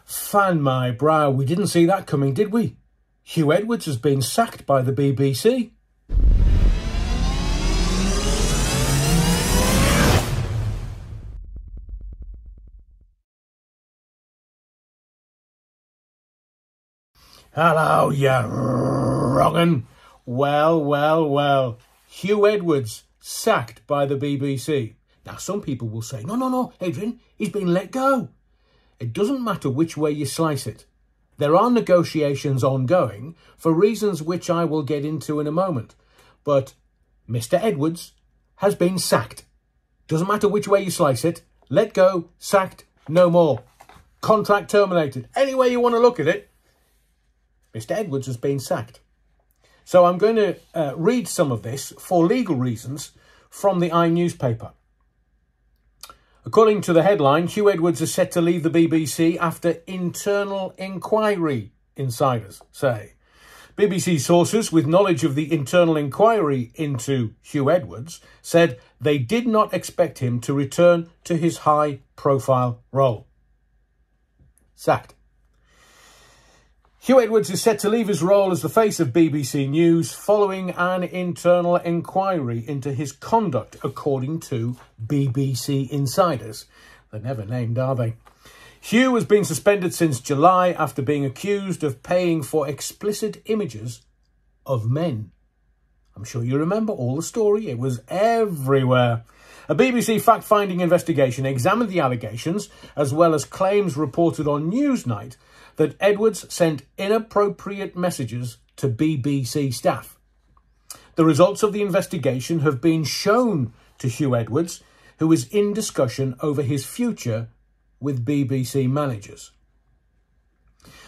Fan my brow. We didn't see that coming, did we? Huw Edwards has been sacked by the BBC. Hello, you wrong'un. Well. Huw Edwards sacked by the BBC. Now, some people will say, no, Adrian, he's been let go. It doesn't matter which way you slice it. There are negotiations ongoing for reasons which I will get into in a moment. But Mr. Edwards has been sacked. Doesn't matter which way you slice it. Let go, sacked, no more. Contract terminated. Any way you want to look at it, Mr. Edwards has been sacked. So I'm going to read some of this for legal reasons from the newspaper. According to the headline, Huw Edwards is set to leave the BBC after internal inquiry, insiders say. BBC sources with knowledge of the internal inquiry into Huw Edwards said they did not expect him to return to his high-profile role. Sacked. Huw Edwards is set to leave his role as the face of BBC News following an internal inquiry into his conduct, according to BBC insiders. They're never named, are they? Huw has been suspended since July after being accused of paying for explicit images of men. I'm sure you remember all the story. It was everywhere. A BBC fact-finding investigation examined the allegations, as well as claims reported on Newsnight, that Edwards sent inappropriate messages to BBC staff. The results of the investigation have been shown to Huw Edwards, who is in discussion over his future with BBC managers.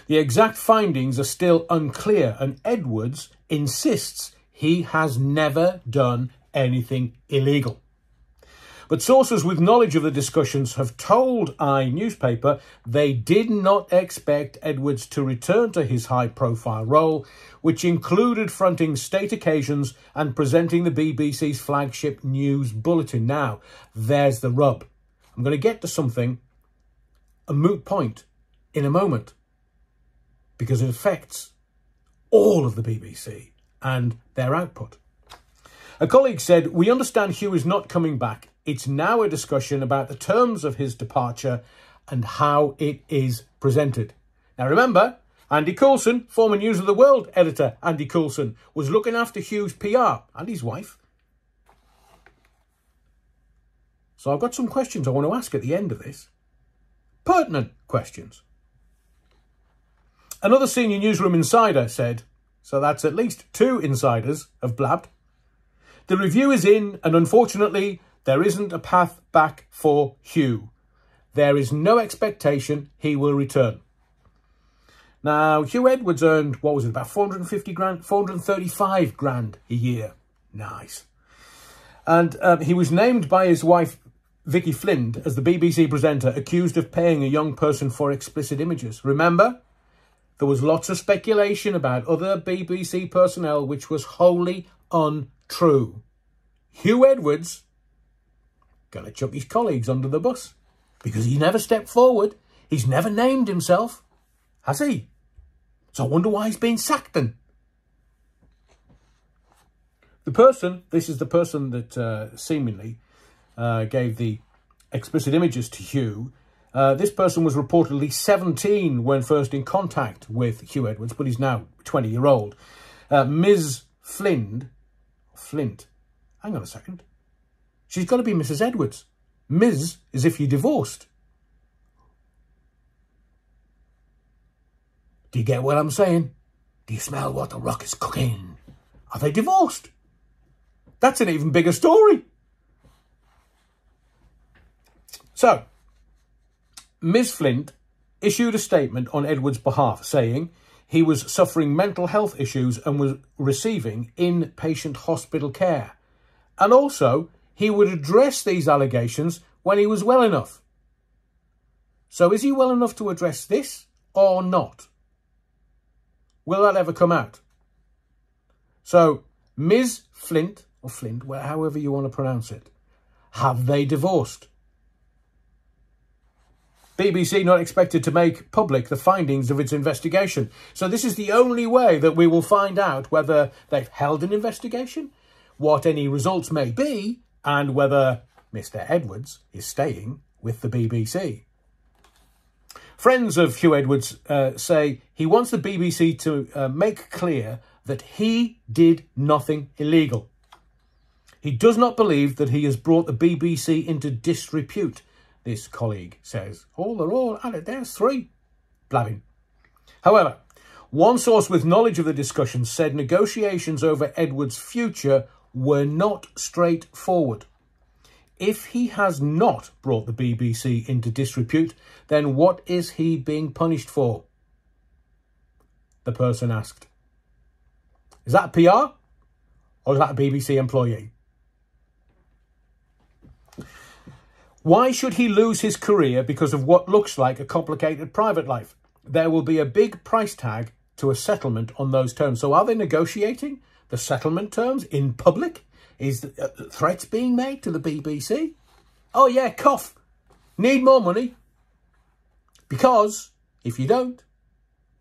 The exact findings are still unclear, and Edwards insists he has never done anything illegal. But sources with knowledge of the discussions have told newspaper they did not expect Edwards to return to his high-profile role, which included fronting state occasions and presenting the BBC's flagship news bulletin. Now, there's the rub. I'm going to get to something, a moot point, in a moment, because it affects all of the BBC and their output. A colleague said, "We understand Huw is not coming back. It's now a discussion about the terms of his departure and how it is presented." Now remember, Andy Coulson, former News of the World editor Andy Coulson, was looking after Huw's PR and his wife. So I've got some questions I want to ask at the end of this. Pertinent questions. Another senior newsroom insider said, so that's at least 2 insiders have blabbed, "The review is in, and unfortunately, there isn't a path back for Huw. There is no expectation he will return." Now, Huw Edwards earned, what was it, about 450 grand, 435 grand a year. Nice. And he was named by his wife, Vicky Flynn, as the BBC presenter accused of paying a young person for explicit images. Remember, there was lots of speculation about other BBC personnel which was wholly untrue. Huw Edwards going to chuck his colleagues under the bus because he never stepped forward. He's never named himself, has he? So I wonder why he's been sacked then. The person, this is the person that seemingly gave the explicit images to Huw. This person was reportedly 17 when first in contact with Huw Edwards, but he's now 20-year-old. Ms. Flint, hang on a second. She's got to be Mrs. Edwards. Ms. is if you're divorced. Do you get what I'm saying? Do you smell what the Rock is cooking? Are they divorced? That's an even bigger story. So, Ms. Flint issued a statement on Edwards' behalf saying he was suffering mental health issues and was receiving inpatient hospital care. And also, he would address these allegations when he was well enough. So is he well enough to address this or not? Will that ever come out? So, Ms. Flint, or Flint, however you want to pronounce it, have they divorced? BBC not expected to make public the findings of its investigation. So this is the only way that we will find out whether they've held an investigation, what any results may be, and whether Mr. Edwards is staying with the BBC. Friends of Huw Edwards say he wants the BBC to make clear that he did nothing illegal. He does not believe that he has brought the BBC into disrepute, this colleague says. Oh, they're all at it. There's three. Blabbing. However, one source with knowledge of the discussion said negotiations over Edwards' future were not straightforward. If he has not brought the BBC into disrepute, then what is he being punished for? The person asked. Is that a PR or is that a BBC employee? Why should he lose his career because of what looks like a complicated private life? There will be a big price tag to a settlement on those terms. So are they negotiating the settlement terms in public? Is threats being made to the BBC? Oh yeah, cough. Need more money. Because if you don't,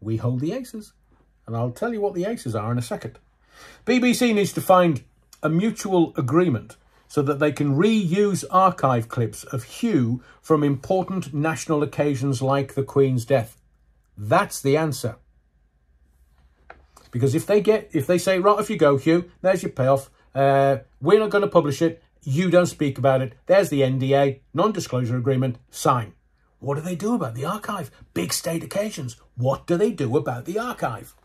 we hold the aces. And I'll tell you what the aces are in a second. BBC needs to find a mutual agreement so that they can reuse archive clips of Huw from important national occasions like the Queen's death. That's the answer. Because if they say, right, off you go, Huw, there's your payoff. We're not going to publish it. You don't speak about it. There's the NDA, non-disclosure agreement, sign. What do they do about the archive? Big state occasions. What do they do about the archive?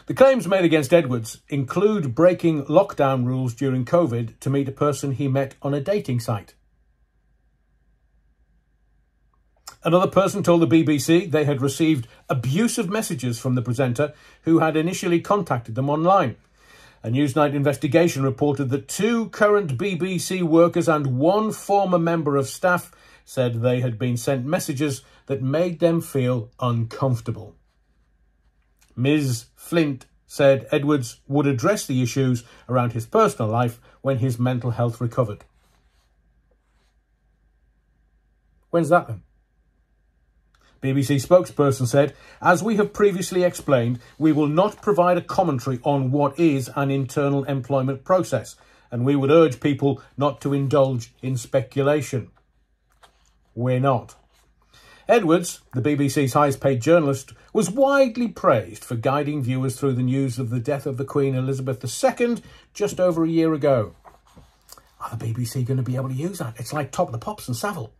The claims made against Edwards include breaking lockdown rules during COVID to meet a person he met on a dating site. Another person told the BBC they had received abusive messages from the presenter who had initially contacted them online. A Newsnight investigation reported that 2 current BBC workers and 1 former member of staff said they had been sent messages that made them feel uncomfortable. Ms. Flint said Edwards would address the issues around his personal life when his mental health recovered. When's that then? BBC spokesperson said, as we have previously explained, we will not provide a commentary on what is an internal employment process, and we would urge people not to indulge in speculation. We're not. Edwards, the BBC's highest paid journalist, was widely praised for guiding viewers through the news of the death of the Queen Elizabeth II just over a year ago. Are the BBC going to be able to use that? It's like Top of the Pops and Savile.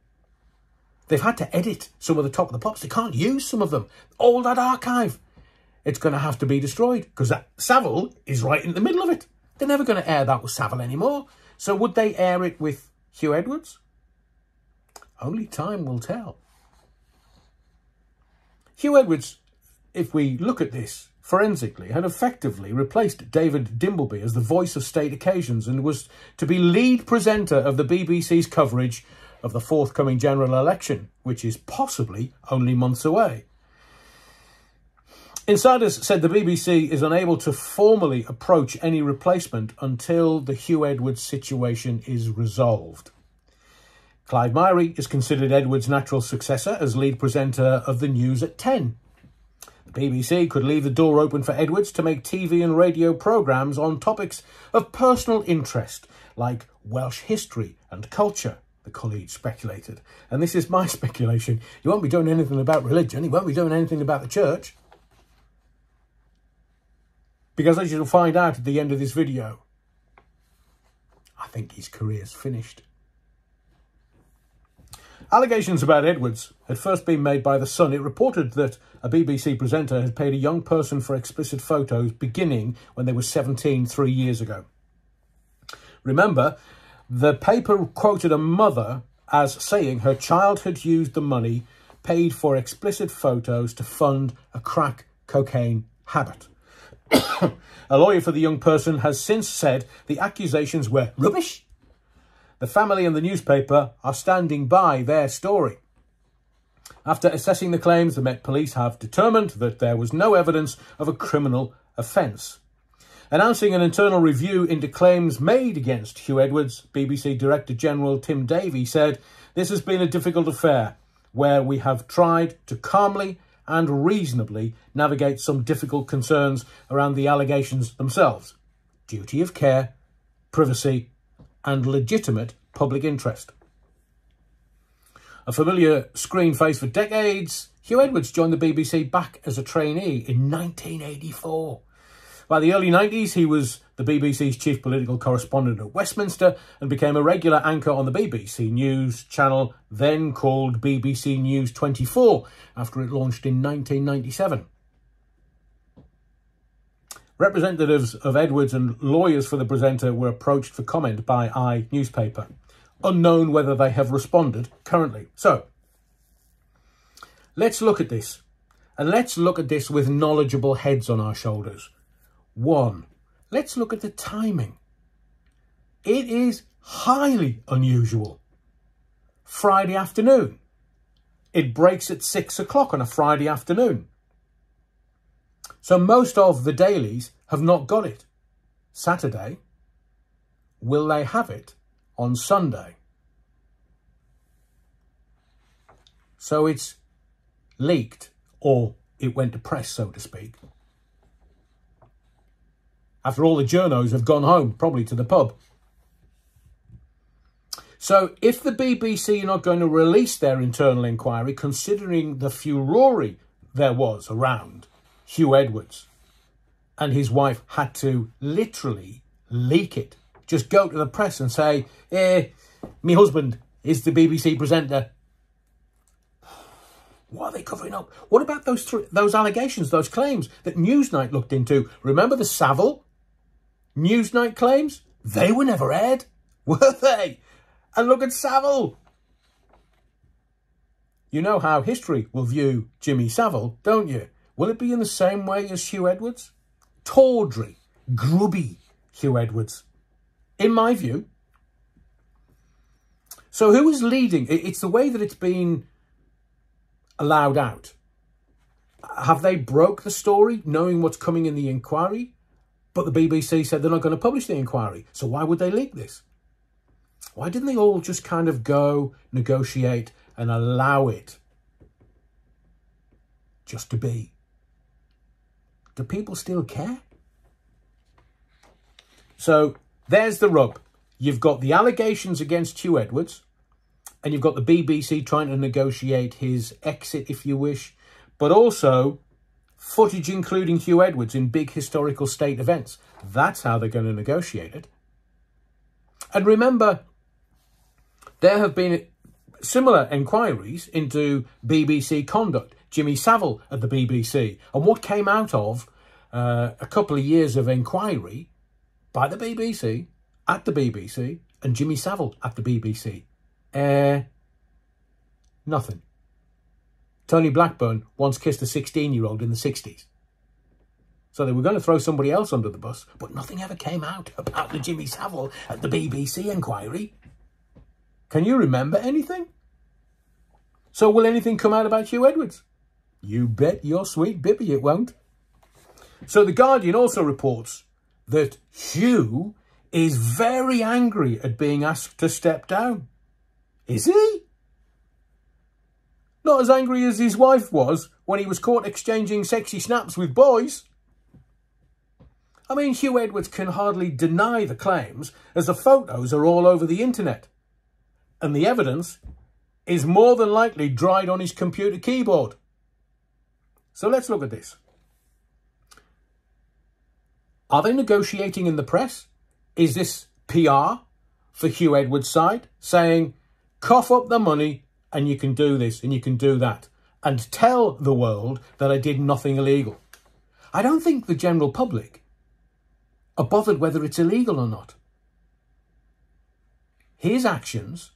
They've had to edit some of the Top of the Pops. They can't use some of them. All that archive. It's going to have to be destroyed because that Savile is right in the middle of it. They're never going to air that with Savile anymore. So would they air it with Huw Edwards? Only time will tell. Huw Edwards, if we look at this forensically, had effectively replaced David Dimbleby as the voice of state occasions and was to be lead presenter of the BBC's coverage of the forthcoming general election, which is possibly only months away. Insiders said the BBC is unable to formally approach any replacement until the Huw Edwards situation is resolved. Clive Myrie is considered Edwards' natural successor as lead presenter of the news at 10. The BBC could leave the door open for Edwards to make TV and radio programmes on topics of personal interest, like Welsh history and culture, the colleague speculated. And this is my speculation. He won't be doing anything about religion. He won't be doing anything about the church. Because as you'll find out at the end of this video, I think his career's finished. Allegations about Edwards had first been made by The Sun. It reported that a BBC presenter had paid a young person for explicit photos beginning when they were 17 3 years ago. Remember, the paper quoted a mother as saying her child had used the money paid for explicit photos to fund a crack cocaine habit. A lawyer for the young person has since said the accusations were rubbish. The family and the newspaper are standing by their story. After assessing the claims, the Met Police have determined that there was no evidence of a criminal offence. Announcing an internal review into claims made against Huw Edwards, BBC Director General Tim Davie said This has been a difficult affair where we have tried to calmly and reasonably navigate some difficult concerns around the allegations themselves. Duty of care, privacy, and legitimate public interest. A familiar screen face for decades, Huw Edwards joined the BBC back as a trainee in 1984. By the early 90s, he was the BBC's chief political correspondent at Westminster and became a regular anchor on the BBC News channel, then called BBC News 24, after it launched in 1997. Representatives of Edwards and lawyers for the presenter were approached for comment by I newspaper. Unknown whether they have responded currently. So, let's look at this. And let's look at this with knowledgeable heads on our shoulders. 1. Let's look at the timing. It is highly unusual. Friday afternoon. It breaks at 6 o'clock on a Friday afternoon. So most of the dailies have not got it. Saturday. Will they have it on Sunday? So it's leaked, or it went to press, so to speak. After all the journos have gone home, probably to the pub. So if the BBC are not going to release their internal inquiry, considering the furore there was around Huw Edwards, and his wife had to literally leak it, just go to the press and say, my husband is the BBC presenter. What are they covering up? What about those allegations, those claims that Newsnight looked into? Remember the Savile Newsnight claims? They were never aired, were they? And look at Savile. You know how history will view Jimmy Savile, don't you? Will it be in the same way as Huw Edwards? Tawdry, grubby Huw Edwards, in my view. So who is leading? It's the way that it's been allowed out. Have they broke the story, knowing what's coming in the inquiry? But the BBC said they're not going to publish the inquiry. So why would they leak this? Why didn't they all just kind of go, negotiate and allow it just to be? Do people still care? So there's the rub. You've got the allegations against Huw Edwards, and you've got the BBC trying to negotiate his exit, if you wish, but also footage including Huw Edwards in big historical state events. That's how they're going to negotiate it. And remember, there have been similar inquiries into BBC conduct. Jimmy Savile at the BBC. And what came out of a couple of years of inquiry by the BBC, at the BBC, and Jimmy Savile at the BBC. Nothing. Tony Blackburn once kissed a 16-year-old in the 60s. So they were going to throw somebody else under the bus, but nothing ever came out about the Jimmy Savile at the BBC inquiry. Can you remember anything? So will anything come out about Huw Edwards? You bet your sweet bippy it won't. So The Guardian also reports that Huw is very angry at being asked to step down. Is he? Not as angry as his wife was when he was caught exchanging sexy snaps with boys. I mean, Huw Edwards can hardly deny the claims, as the photos are all over the internet. And the evidence is more than likely dried on his computer keyboard. So let's look at this. Are they negotiating in the press? Is this PR for Huw Edwards' side, saying, cough up the money and you can do this and you can do that, and tell the world that I did nothing illegal? I don't think the general public are bothered whether it's illegal or not. His actions,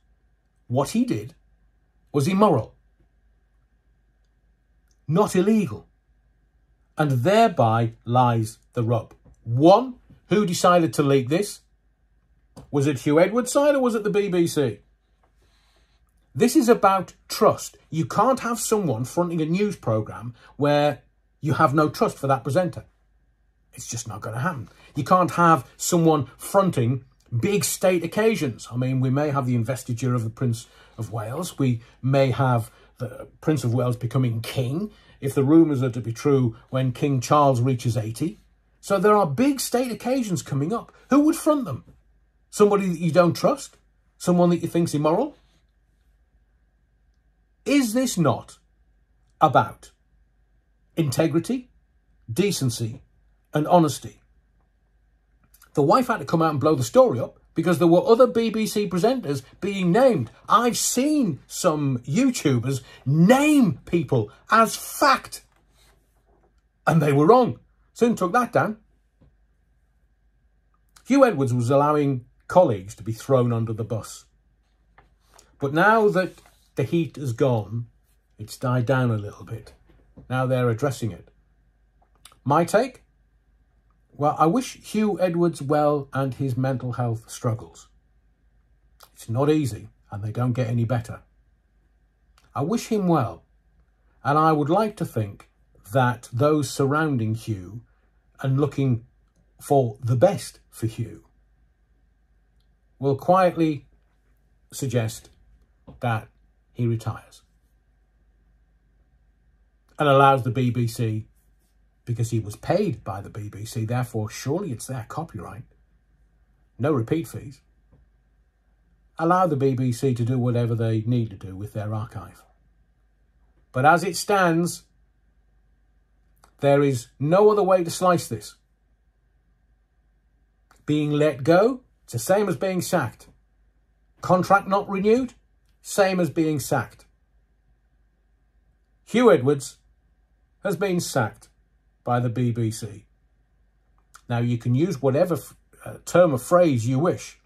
what he did, was immoral, not illegal. And thereby lies the rub. 1, who decided to leak this? Was it Huw Edwards' side or was it the BBC? This is about trust. You can't have someone fronting a news programme where you have no trust for that presenter. It's just not going to happen. You can't have someone fronting big state occasions. I mean, we may have the investiture of the Prince of Wales. We may have the Prince of Wales becoming king, if the rumours are to be true, when King Charles reaches 80. So there are big state occasions coming up. Who would front them? Somebody that you don't trust? Someone that you think's immoral? Is this not about integrity, decency and honesty? The wife had to come out and blow the story up because there were other BBC presenters being named. I've seen some YouTubers name people as fact, and they were wrong. Soon took that down. Huw Edwards was allowing colleagues to be thrown under the bus. But now that the heat has gone, it's died down a little bit. Now they're addressing it. My take? Well, I wish Huw Edwards well and his mental health struggles. It's not easy and they don't get any better. I wish him well, and I would like to think that those surrounding Huw and looking for the best for Huw will quietly suggest that he retires and allows the BBC, because he was paid by the BBC, therefore surely it's their copyright, no repeat fees, allow the BBC to do whatever they need to do with their archive. But as it stands, there is no other way to slice this. Being let go, it's the same as being sacked. Contract not renewed, same as being sacked. Huw Edwards has been sacked by the BBC. Now, you can use whatever term or phrase you wish,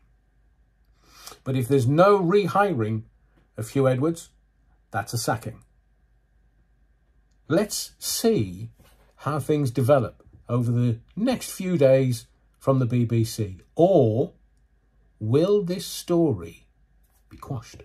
but if there's no rehiring of Huw Edwards, that's a sacking. Let's see how things develop over the next few days from the BBC, or will this story be quashed?